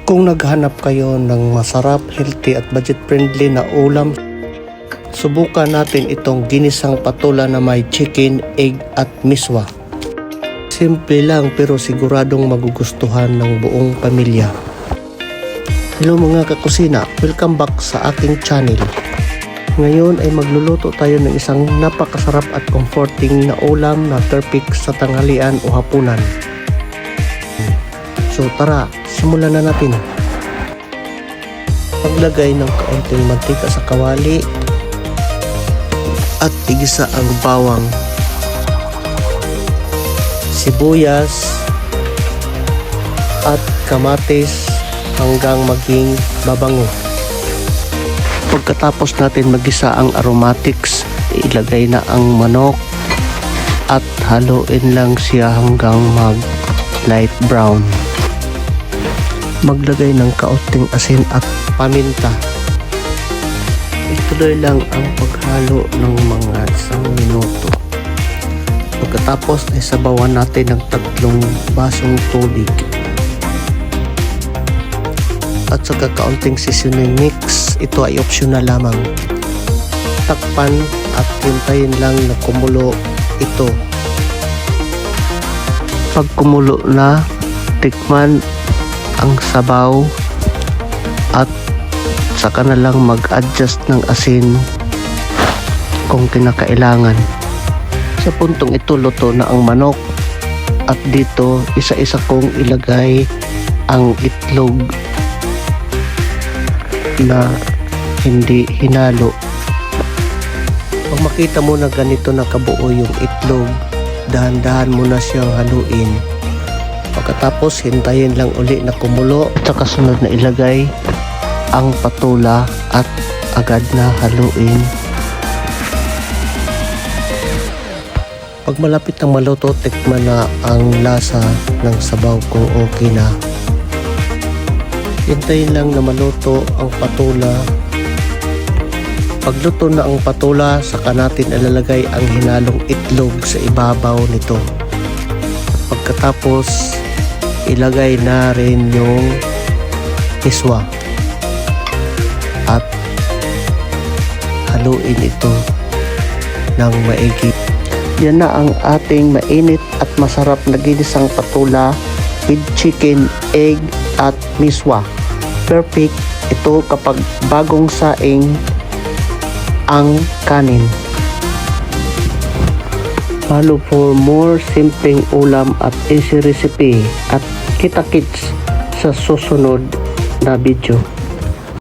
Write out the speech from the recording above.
Kung naghanap kayo ng masarap, healthy at budget-friendly na ulam, subukan natin itong ginisang patola na may chicken, egg at miswa. Simple lang pero siguradong magugustuhan ng buong pamilya. Hello mga kakusina, welcome back sa aking channel. Ngayon ay magluluto tayo ng isang napakasarap at comforting na ulam na perfect sa tanghalian o hapunan. So tara, simulan na natin. Paglagay ng kaunting mantika sa kawali at igisa ang bawang, sibuyas at kamatis hanggang maging mabango. Pagkatapos natin magisa ang aromatics, ilagay na ang manok at haluin lang siya hanggang mag light brown. Maglagay ng kaunting asin at paminta. Ituloy lang ang paghalo ng mga 1 minuto. Pagkatapos ay sabawan natin ng 3 basong tubig. At saka kaunting seasoning mix, ito ay optional lamang. Takpan at hintayin lang na kumulo ito. Pag kumulo na, tikman ang sabaw at saka na lang mag-adjust ng asin kung kinakailangan. Sa puntong ito, luto na ang manok at dito isa-isa kong ilagay ang itlog na hindi hinalo. Pag makita mo na ganito na kabuo yung itlog, dahan-dahan mo na siyang haluin. Pagkatapos hintayin lang uli na kumulo at kasunod na ilagay ang patola at agad na haluin. Pag malapit ang maluto, tikman na ang lasa ng sabaw kung okay na. Hintayin lang na maluto ang patola. Pagluto na ang patola, saka natin ilalagay ang hinalong itlog sa ibabaw nito. Pagkatapos, ilagay na rin yung miswa at haluin ito ng maigi. Yan na ang ating mainit at masarap na ginisang patola with chicken, egg at miswa. Perfect ito kapag bagong saing ang kanin. Follow for more simpleng ulam at easy recipe at kita-kits sa susunod na video.